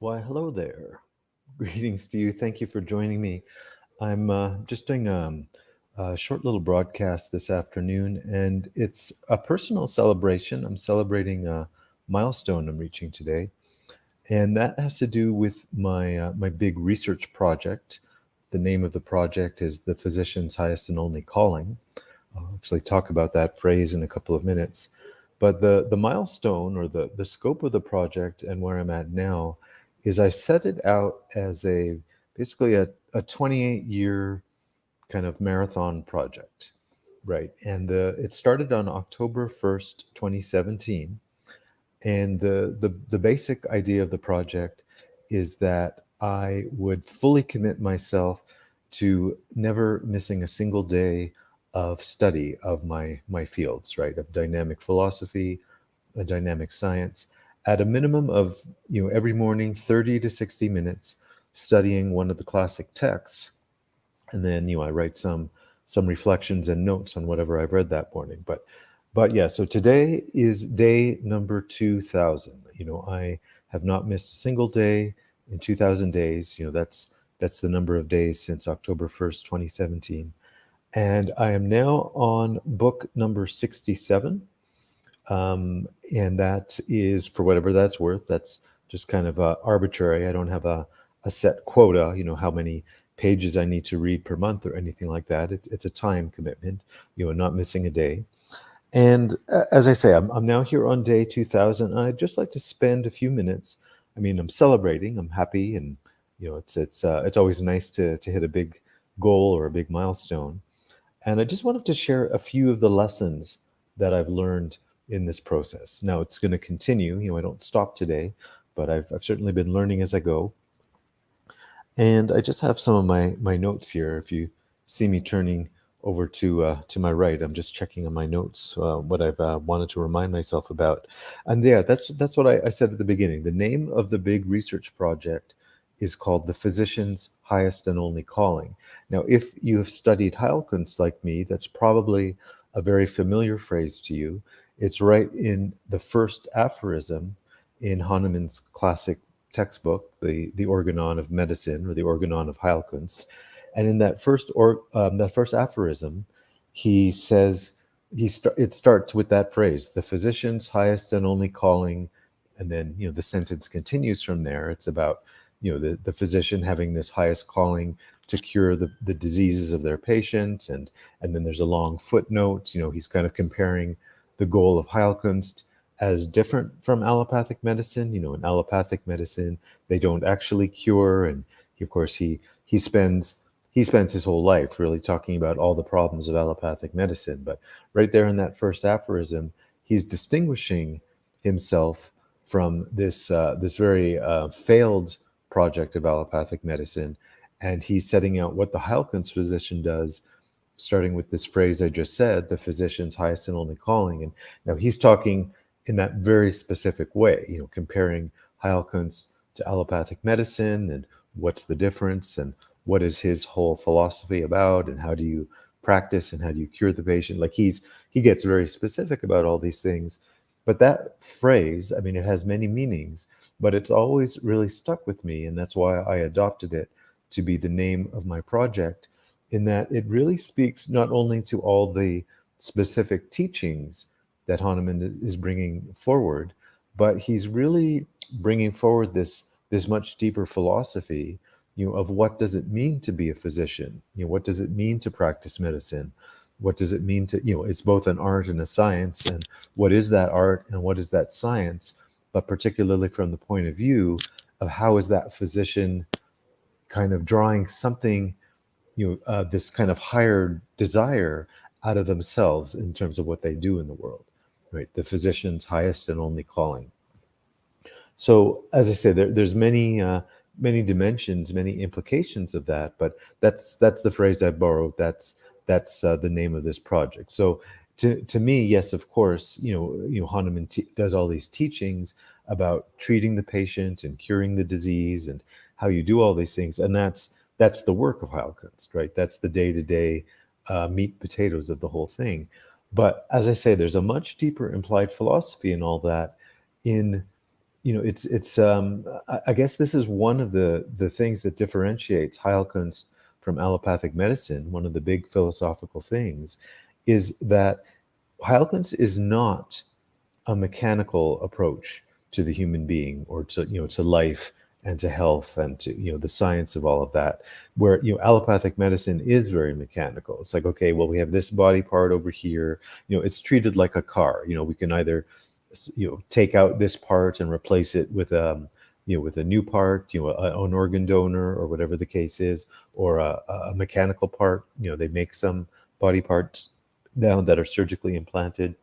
Why, hello there. Greetings to you. Thank you for joining me. I'm just doing a short little broadcast this afternoon, and it's a personal celebration. I'm celebrating a milestone I'm reaching today, and that has to do with my big research project. The name of the project is "The Physician's Highest and Only Calling." I'll actually talk about that phrase in a couple of minutes. But the milestone or the scope of the project and where I'm at now is I set it out as a basically a 28-year kind of marathon project, right? And it started on October 1st, 2017. And the basic idea of the project is that I would fully commit myself to never missing a single day of study of my fields, right? Of dynamic philosophy, dynamic science, at a minimum of every morning 30 to 60 minutes studying one of the classic texts, and then I write some reflections and notes on whatever I've read that morning. But yeah, so today is day number 2000. I have not missed a single day in 2000 days. That's the number of days since October 1st, 2017. And I am now on book number 67. And that is, for whatever that's worth, that's just kind of arbitrary. I don't have a set quota, how many pages I need to read per month or anything like that. It's a time commitment, not missing a day. And as I say, I'm now here on day 2000. And I'd just like to spend a few minutes. I mean, I'm celebrating, I'm happy, and it's always nice to hit a big goal or a big milestone. And I just wanted to share a few of the lessons that I've learned in this process. Now it's going to continue. I don't stop today, but I've certainly been learning as I go. And I just have some of my notes here. If you see me turning over to my right, I'm just checking on my notes what I've wanted to remind myself about. And yeah, that's what I said at the beginning. The name of the big research project is called "The Physician's Highest and Only Calling." Now, if you have studied Heilkunst like me, that's probably a very familiar phrase to you. It's right in the first aphorism in Hahnemann's classic textbook, the Organon of Medicine, or the Organon of Heilkunst. And in that first aphorism, he says it starts with that phrase, "the physician's highest and only calling," and then the sentence continues from there. It's about the physician having this highest calling to cure the diseases of their patient, and then there's a long footnote. He's kind of comparing the goal of Heilkunst as different from allopathic medicine. In allopathic medicine, they don't actually cure, and of course he spends his whole life really talking about all the problems of allopathic medicine. But right there in that first aphorism, he's distinguishing himself from this very failed project of allopathic medicine, and he's setting out what the Heilkunst physician does, starting with this phrase I just said, "the physician's highest and only calling." And now he's talking in that very specific way, comparing Heilkunst to allopathic medicine, and what's the difference, and what is his whole philosophy about, and how do you practice, and how do you cure the patient. Like he gets very specific about all these things. But that phrase, I mean, it has many meanings, but it's always really stuck with me, and that's why I adopted it to be the name of my project, in that it really speaks not only to all the specific teachings that Hahnemann is bringing forward, but he's really bringing forward this much deeper philosophy, of what does it mean to be a physician? What does it mean to practice medicine? What does it mean to, it's both an art and a science, and what is that art and what is that science? But particularly from the point of view of how is that physician kind of drawing something, this kind of higher desire out of themselves in terms of what they do in the world, right? The physician's highest and only calling. So, as I say, there's many dimensions, many implications of that. But that's the phrase I borrowed. That's the name of this project. So, to me, yes, of course, Hahnemann does all these teachings about treating the patient and curing the disease and how you do all these things, and that's the work of Heilkunst, right? That's the day-to-day meat potatoes of the whole thing. But as I say, there's a much deeper implied philosophy in all that, in I guess this is one of the things that differentiates Heilkunst from allopathic medicine. One of the big philosophical things is that Heilkunst is not a mechanical approach to the human being, or to to life and to health and to the science of all of that, where allopathic medicine is very mechanical. It's like, okay, well, we have this body part over here. It's treated like a car. We can either take out this part and replace it with with a new part, an organ donor or whatever the case is, or a mechanical part. They make some body parts now that are surgically implanted,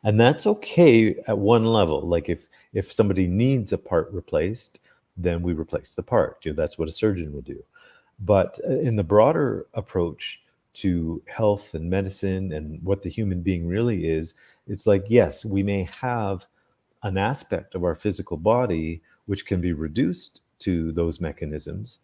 and that's okay at one level. Like if somebody needs a part replaced, then we replace the part. That's what a surgeon would do. But in the broader approach to health and medicine and what the human being really is, it's like, yes, we may have an aspect of our physical body which can be reduced to those mechanisms,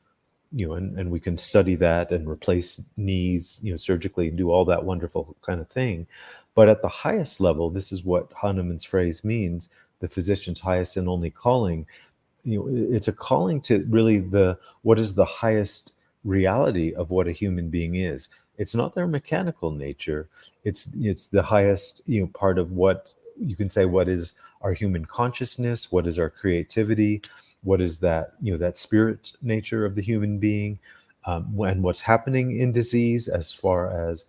and we can study that and replace knees, surgically, and do all that wonderful kind of thing. But at the highest level, this is what Hahnemann's phrase means: the physician's highest and only calling. It's a calling to really the what is the highest reality of what a human being is. It's not their mechanical nature. It's the highest part of what you can say, what is our human consciousness, what is our creativity, what is that that spirit nature of the human being, and what's happening in disease as far as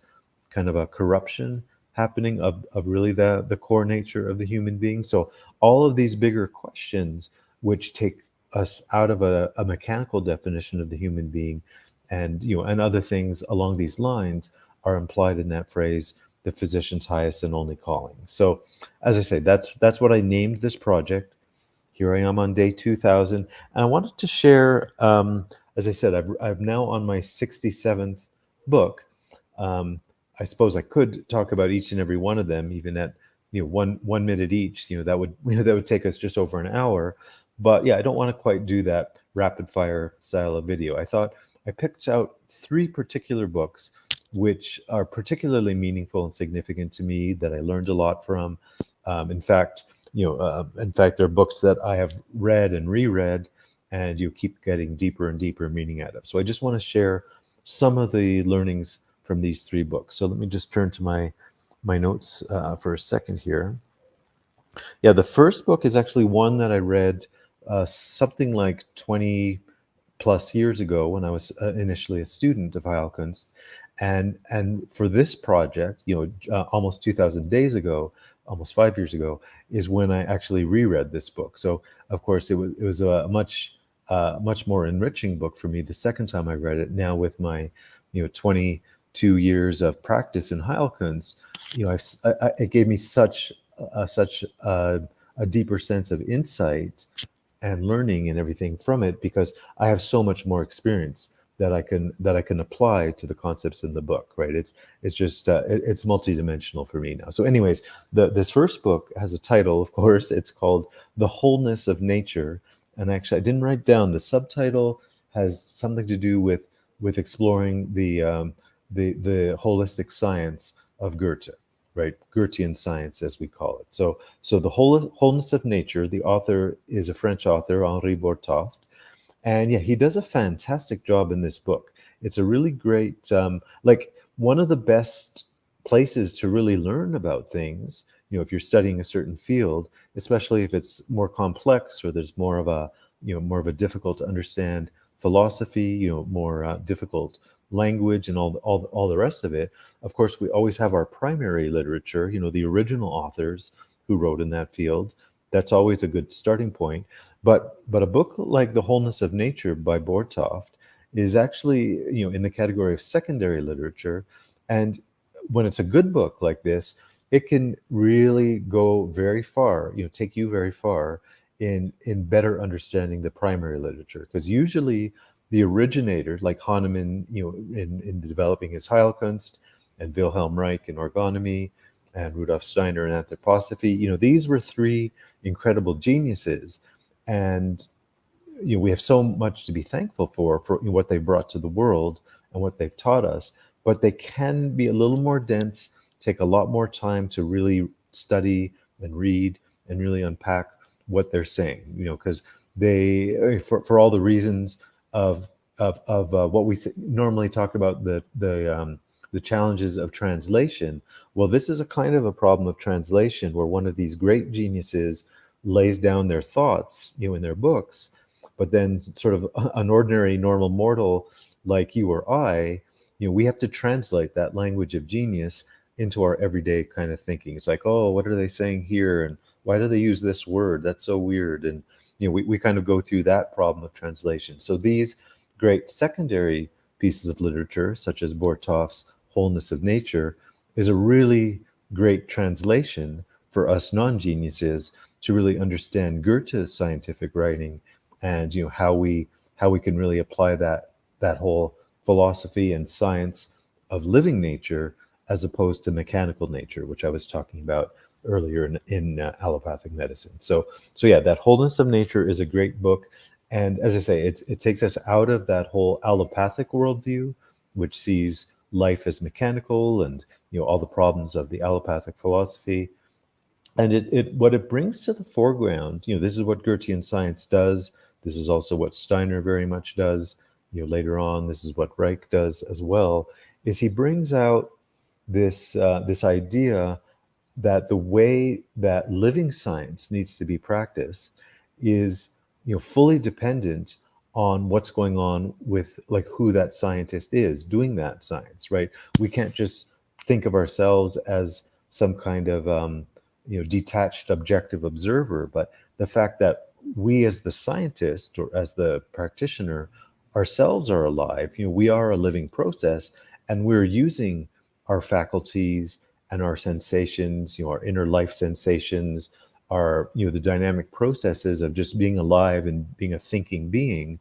kind of a corruption happening of really the core nature of the human being. So all of these bigger questions, which take us out of a mechanical definition of the human being, and and other things along these lines, are implied in that phrase, the physician's highest and only calling. So as I say, that's what I named this project. Here I am on day 2000, and I wanted to share, as I said, I'm now on my 67th book. um, I suppose I could talk about each and every one of them, even at one minute each. That would that would take us just over an hour. But yeah, I don't want to quite do that rapid fire style of video. I thought I picked out three particular books which are particularly meaningful and significant to me, that I learned a lot from. In fact, they're books that I have read and reread, and you keep getting deeper and deeper meaning out of. So I just want to share some of the learnings from these three books. So let me just turn to my notes for a second here. Yeah, the first book is actually one that I read something like 20 plus years ago, when I was initially a student of Heilkunst. And for this project, almost 2,000 days ago, almost 5 years ago, is when I actually reread this book. So of course it was a much more enriching book for me the second time I read it. Now with my 22 years of practice in Heilkunst, it gave me such a deeper sense of insight and learning and everything from it, because I have so much more experience that I can apply to the concepts in the book. Right? It's just it's multidimensional for me now. So, anyways, this first book has a title, of course. It's called "The Wholeness of Nature," and actually, I didn't write down the subtitle. Has something to do with exploring the holistic science of Goethe. Right, Goethean science, as we call it. So the wholeness of nature. The author is a French author, Henri Bortoft, and yeah, he does a fantastic job in this book. It's a really great, like one of the best places to really learn about things. If you're studying a certain field, especially if it's more complex, or there's more of a difficult to understand philosophy, more difficult language, and all the rest of it. Of course, we always have our primary literature, the original authors who wrote in that field. That's always a good starting point. But a book like The Wholeness of Nature by Bortoft is actually, in the category of secondary literature. And when it's a good book like this, it can really go very far, take you very far in better understanding the primary literature. Because usually the originator, like Hahnemann, in developing his Heilkunst, and Wilhelm Reich in orgonomy, and Rudolf Steiner in anthroposophy, these were three incredible geniuses. And we have so much to be thankful for what they brought to the world and what they've taught us. But they can be a little more dense, take a lot more time to really study and read and really unpack what they're saying, because they, for all the reasons of what we normally talk about, the challenges of translation. Well, this is a kind of a problem of translation where one of these great geniuses lays down their thoughts, in their books, but then sort of an ordinary normal mortal like you or I, we have to translate that language of genius into our everyday kind of thinking. It's like, oh, what are they saying here? And why do they use this word? That's so weird. And, we kind of go through that problem of translation. So these great secondary pieces of literature, such as Bortoff's Wholeness of Nature, is a really great translation for us non-geniuses to really understand Goethe's scientific writing, and how we can really apply that whole philosophy and science of living nature as opposed to mechanical nature, which I was talking about earlier in allopathic medicine. So yeah, that Wholeness of Nature is a great book. And as I say, it takes us out of that whole allopathic worldview, which sees life as mechanical, and all the problems of the allopathic philosophy. And it what it brings to the foreground, this is what Goethean science does. This is also what Steiner very much does. Later on, this is what Reich does as well. Is he brings out this idea that the way that living science needs to be practiced is, fully dependent on what's going on with, like, who that scientist is doing that science, right? We can't just think of ourselves as some kind of detached objective observer, but the fact that we as the scientist or as the practitioner ourselves are alive. We are a living process, and we're using our faculties and our sensations, our inner life sensations, our, the dynamic processes of just being alive and being a thinking being.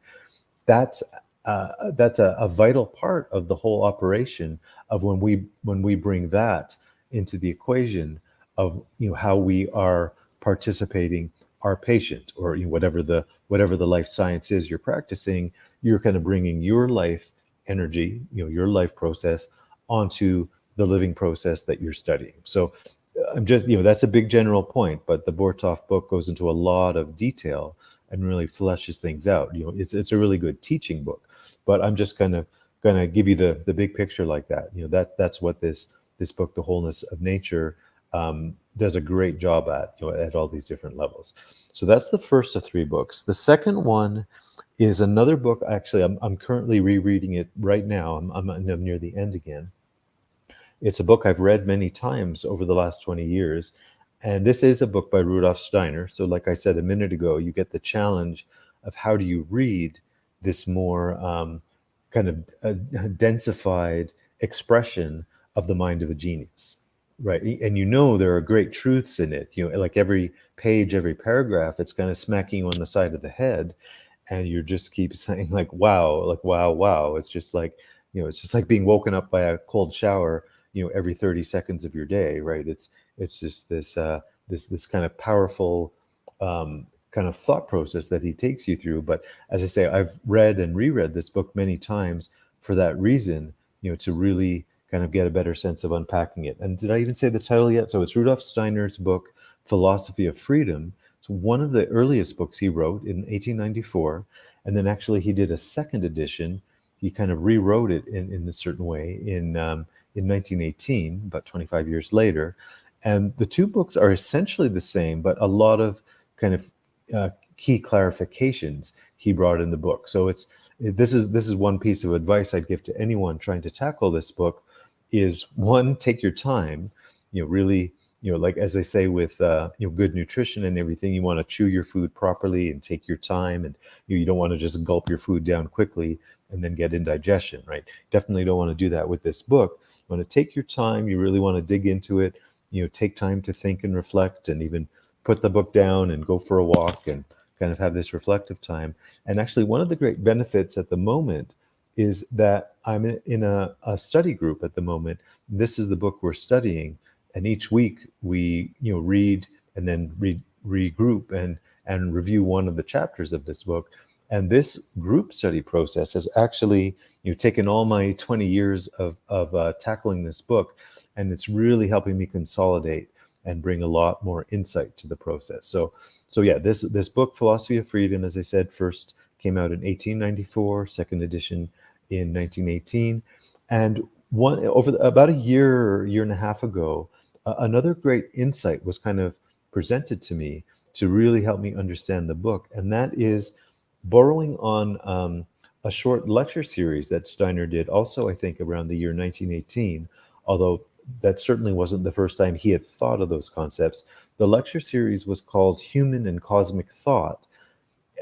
That's a vital part of the whole operation of when we bring that into the equation of, how we are participating our patient, or whatever the life science is you're practicing. You're kind of bringing your life energy, your life process onto the living process that you're studying. So I'm just, that's a big general point, but the Bortoff book goes into a lot of detail and really fleshes things out. It's a really good teaching book, but I'm just kind of going to give you the big picture like that. That's what this book, The Wholeness of Nature, does a great job at, at all these different levels. So that's the first of three books. The second one is another book. Actually, I'm currently rereading it right now. I'm near the end again. It's a book I've read many times over the last 20 years. And this is a book by Rudolf Steiner. So like I said a minute ago, you get the challenge of how do you read this more kind of densified expression of the mind of a genius, right? And there are great truths in it. Like every page, every paragraph, it's kind of smacking you on the side of the head, and you just keep saying like, wow, like, wow, wow. It's just like being woken up by a cold shower, every 30 seconds of your day, right? It's just this kind of powerful kind of thought process that he takes you through. But as I say, I've read and reread this book many times for that reason, to really kind of get a better sense of unpacking it. And did I even say the title yet? So it's Rudolf Steiner's book, Philosophy of Freedom. It's one of the earliest books he wrote in 1894. And then actually he did a second edition. He kind of rewrote it in a certain way in 1918, about 25 years later. And the two books are essentially the same, but a lot of kind of key clarifications he brought in the book. So this is one piece of advice I'd give to anyone trying to tackle this book is, one, take your time, really, like as they say with good nutrition and everything, you want to chew your food properly and take your time, and you don't want to just gulp your food down quickly and then get indigestion, right? Definitely don't want to do that with this book. You want to take your time. You really want to dig into it. Take time to think and reflect, and even put the book down and go for a walk and kind of have this reflective time. And actually, one of the great benefits at the moment is that I'm in a study group at the moment. This is the book we're studying, and each week we read and then regroup and review one of the chapters of this book. And this group study process has actually taken all my 20 years of tackling this book, and it's really helping me consolidate and bring a lot more insight to the process. So yeah, this book, Philosophy of Freedom, as I said, first came out in 1894, second edition in 1918, and about a year and a half ago, another great insight was kind of presented to me to really help me understand the book, and that is borrowing on a short lecture series that Steiner did, also I think around the year 1918, although that certainly wasn't the first time he had thought of those concepts. The lecture series was called Human and Cosmic Thought,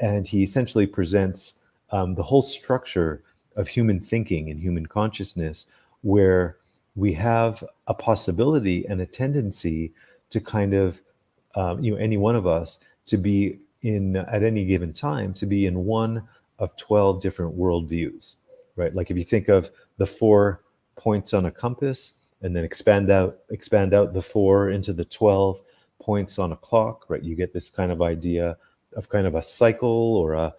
and he essentially presents the whole structure of human thinking and human consciousness, where we have a possibility and a tendency to kind of, any one of us, to be in, at any given time, to be in one of 12 different worldviews, right? Like if you think of the 4 points on a compass, and then expand out the 4 into the 12 points on a clock, right? You get this kind of idea of kind of a cycle, or a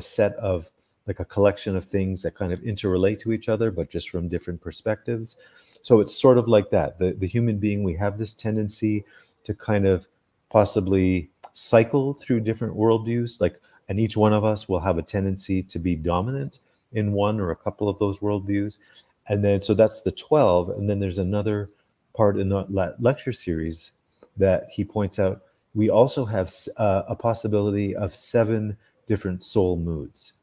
set of, like, a collection of things that kind of interrelate to each other, but just from different perspectives. So it's sort of like that. The human being, we have this tendency to kind of possibly cycle through different worldviews, like, and each one of us will have a tendency to be dominant in one or a couple of those worldviews. And then, so that's the 12. And then there's another part in the lecture series that he points out. We also have a possibility of 7 different soul moods,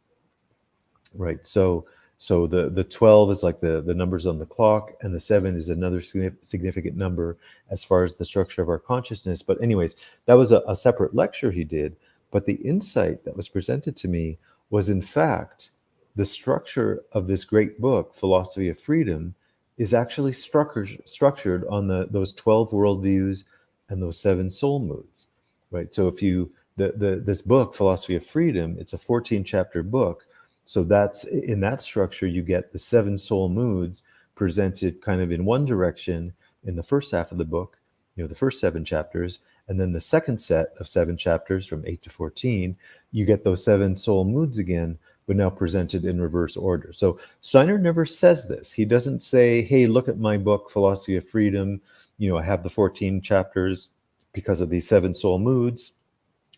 right? So the 12 is like the numbers on the clock, and the 7 is another significant number as far as the structure of our consciousness. But anyways, that was a separate lecture he did. But the insight that was presented to me was, in fact, the structure of this great book, Philosophy of Freedom, is actually structured on those 12 worldviews and those 7 soul moods, right? So if you, this book, Philosophy of Freedom, it's a 14-chapter book. So that's, in that structure, you get the 7 soul moods presented kind of in one direction in the first half of the book, the first 7 chapters. And then the second set of 7 chapters, from 8 to 14, you get those 7 soul moods again, but now presented in reverse order. So Steiner never says this. He doesn't say, hey, look at my book, Philosophy of Freedom. I have the 14 chapters because of these 7 soul moods.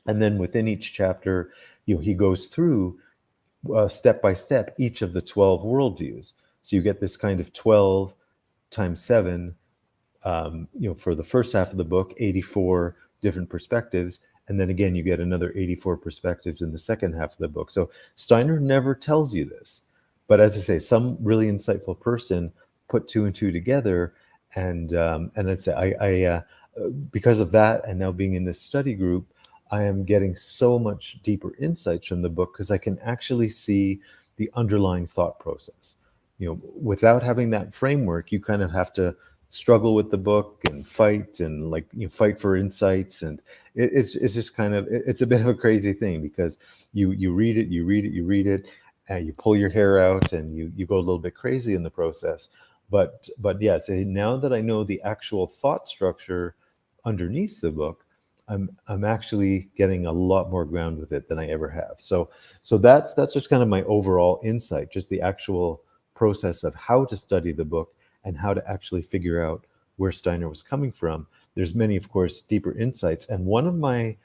And then within each chapter, he goes through step by step each of the 12 worldviews. So you get this kind of 12 times 7, for the first half of the book, 84 different perspectives. And then again, you get another 84 perspectives in the second half of the book. So Steiner never tells you this. But as I say, some really insightful person put 2 and 2 together. And I'd say because of that, and now being in this study group, I am getting so much deeper insights from the book, because I can actually see the underlying thought process. Without having that framework, you kind of have to struggle with the book and fight, and fight for insights. And it's just kind of, it's a bit of a crazy thing, because you read it, and you pull your hair out, and you go a little bit crazy in the process. But yeah, so now that I know the actual thought structure underneath the book, I'm actually getting a lot more ground with it than I ever have. So that's just kind of my overall insight, just the actual process of how to study the book and how to actually figure out where Steiner was coming from. There's many, of course, deeper insights. And one of my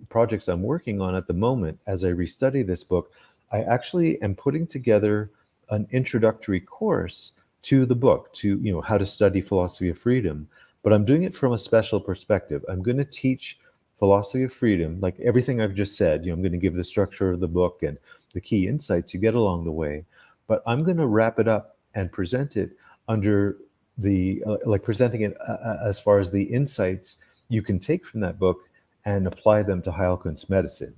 projects I'm working on at the moment, as I restudy this book, I actually am putting together an introductory course to the book, to how to study Philosophy of Freedom. But I'm doing it from a special perspective. I'm going to teach Philosophy of Freedom, like everything I've just said. I'm going to give the structure of the book and the key insights you get along the way. But I'm going to wrap it up and present it under the, presenting it as far as the insights you can take from that book and apply them to Heilkunst medicine.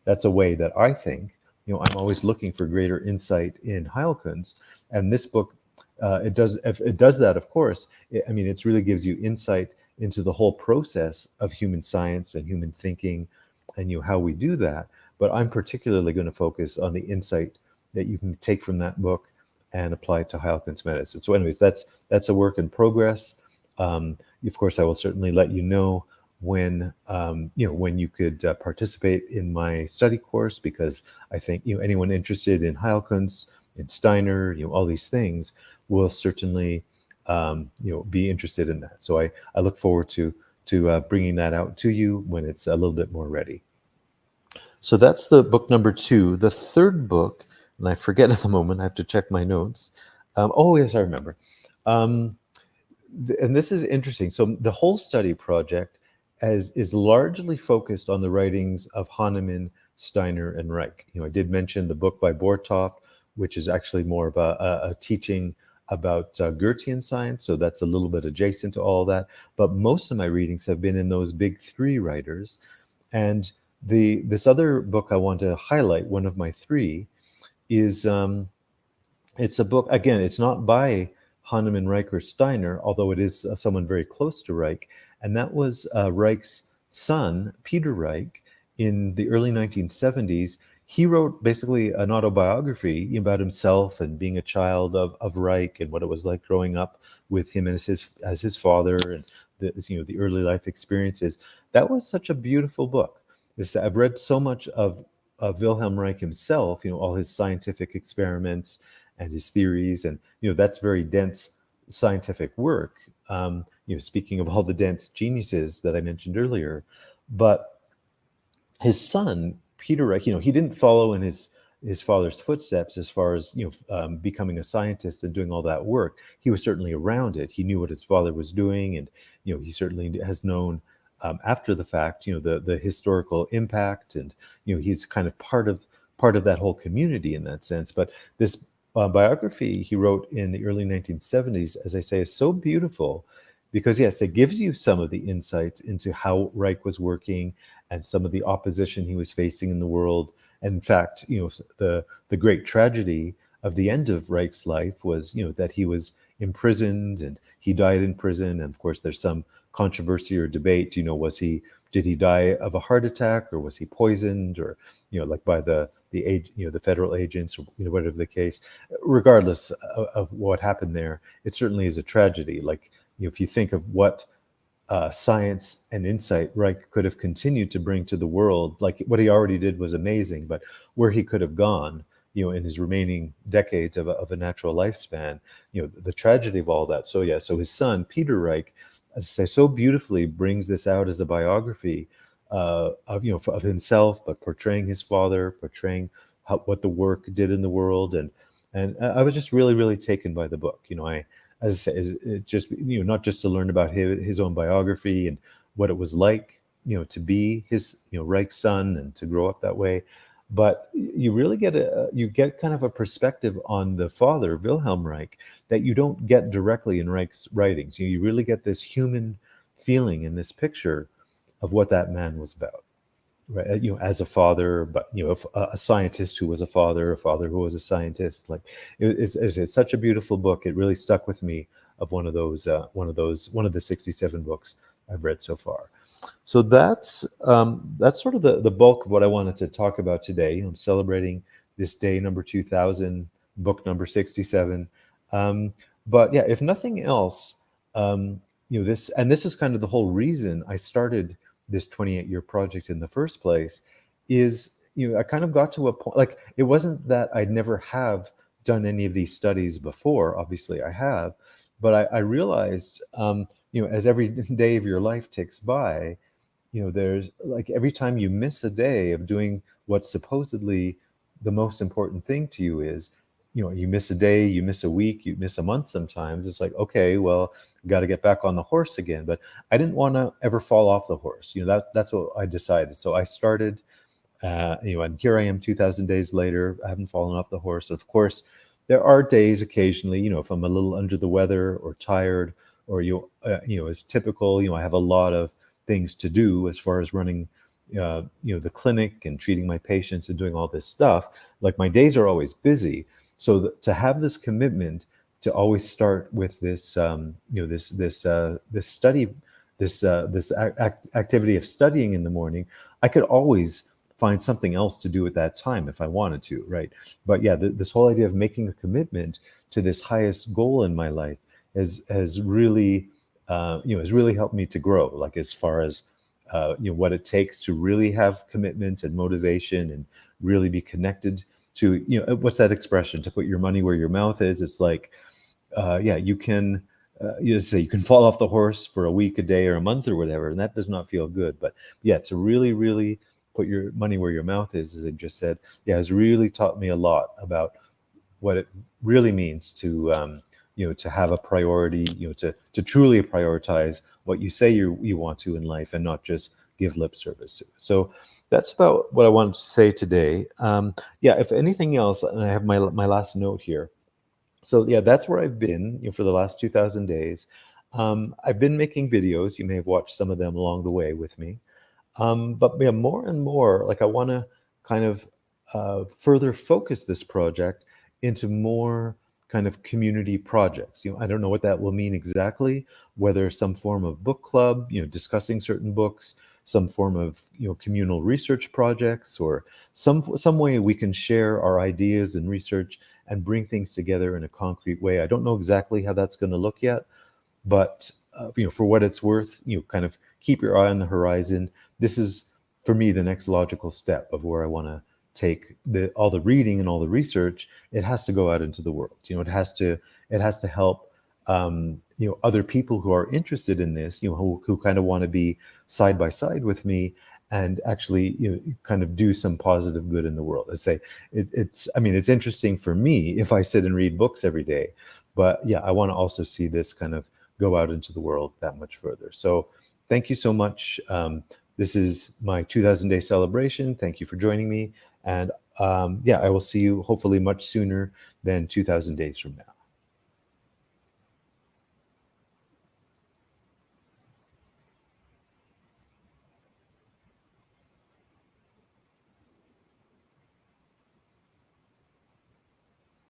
That's a way that I think, I'm always looking for greater insight in Heilkunst. And this book, it does that, of course. It really gives you insight into the whole process of human science and human thinking, and how we do that. But I'm particularly going to focus on the insight that you can take from that book and apply it to Heilkunst medicine. So anyways, that's a work in progress. Of course, I will certainly let you know when when you could participate in my study course, because I think anyone interested in Heilkunst, in Steiner, all these things, will certainly be interested in that. So I look forward to bringing that out to you when it's a little bit more ready. So that's the book number two. The third book, and I forget at the moment, I have to check my notes. Oh, yes, I remember. Um, and this is interesting. So the whole study project is largely focused on the writings of Hahnemann, Steiner, and Reich. I did mention the book by Bortoft, which is actually more of a teaching about Goethean science. So that's a little bit adjacent to all that. But most of my readings have been in those big three writers. And this other book I want to highlight, one of my three, is it's a book, again, it's not by Hahnemann, Reich, or Steiner, although it is someone very close to Reich. And that was Reich's son, Peter Reich, in the early 1970s. He wrote basically an autobiography about himself and being a child of Reich and what it was like growing up with him as his father, and the early life experiences. That was such a beautiful book. I've read so much of Wilhelm Reich himself, all his scientific experiments and his theories, and that's very dense scientific work. Speaking of all the dense geniuses that I mentioned earlier, but his son Peter Reich, he didn't follow in his father's footsteps as far as becoming a scientist and doing all that work. He was certainly around it. He knew what his father was doing, and he certainly has known after the fact, the historical impact, and he's kind of part of that whole community in that sense. But this biography he wrote in the early 1970s, as I say, is so beautiful because, yes, it gives you some of the insights into how Reich was working and some of the opposition he was facing in the world. And in fact, the great tragedy of the end of Reich's life was, that he was imprisoned and he died in prison. And of course, there's some controversy or debate. Did he die of a heart attack, or was he poisoned, or like by the federal agents, or whatever the case? Regardless of what happened there, it certainly is a tragedy. Like, if you think of what science and insight Reich could have continued to bring to the world, like what he already did was amazing, but where he could have gone, in his remaining decades of a natural lifespan, the tragedy of all that. So yeah, so his son Peter Reich, as I say, so beautifully brings this out as a biography of himself, but portraying his father, portraying what the work did in the world, and I was just really, really taken by the book. As I say, it just not just to learn about his own biography and what it was like, to be his Reich's son and to grow up that way, but you really get kind of a perspective on the father, Wilhelm Reich, that you don't get directly in Reich's writings. You really get this human feeling in this picture of what that man was about, right? As a father, but a scientist who was a father who was a scientist. Like, it's such a beautiful book. It really stuck with me. Of one of the 67 books I've read so far. So that's sort of the bulk of what I wanted to talk about today. I'm celebrating this day number 2000, book number 67. But yeah, if nothing else, this is kind of the whole reason I started this 28-year project in the first place. Is I kind of got to a point, like, it wasn't that I'd never have done any of these studies before. Obviously, I have, but I realized, as every day of your life ticks by, there's, like, every time you miss a day of doing what's supposedly the most important thing to you, is, you miss a day, you miss a week, you miss a month sometimes. It's like, okay, well, got to get back on the horse again. But I didn't want to ever fall off the horse. That's what I decided. So I started, and here I am 2000 days later. I haven't fallen off the horse. Of course, there are days occasionally, if I'm a little under the weather or tired, or as typical, I have a lot of things to do as far as running, the clinic and treating my patients and doing all this stuff. Like, my days are always busy. So to have this commitment to always start with this, this study, this activity of studying in the morning, I could always find something else to do at that time if I wanted to, right? But yeah, this whole idea of making a commitment to this highest goal in my life has really, has really helped me to grow. Like, as far as what it takes to really have commitment and motivation and really be connected to, what's that expression? To put your money where your mouth is. It's like, yeah, you can you say you can fall off the horse for a week, a day, or a month or whatever, and that does not feel good. But yeah, to really, really put your money where your mouth is, as I just said, yeah, has really taught me a lot about what it really means to to have a priority, to truly prioritize what you say you want to in life, and not just give lip service. So that's about what I wanted to say today. Yeah, if anything else, and I have my last note here. So yeah, that's where I've been, for the last 2,000 days. I've been making videos. You may have watched some of them along the way with me. But yeah, more and more, like I want to kind of further focus this project into more kind of community projects. I don't know what that will mean exactly, whether some form of book club, discussing certain books, some form of communal research projects, or some way we can share our ideas and research and bring things together in a concrete way. I don't know exactly how that's going to look yet, but for what it's worth, kind of keep your eye on the horizon. This is, for me, the next logical step of where I want to take all the reading and all the research. It has to go out into the world. It has to help other people who are interested in this, who kind of want to be side by side with me, and actually kind of do some positive good in the world. Let's say it's interesting for me if I sit and read books every day, but yeah, I want to also see this kind of go out into the world that much further. So thank you so much. This is my 2,000 day celebration. Thank you for joining me. And yeah, I will see you hopefully much sooner than 2,000 days from now.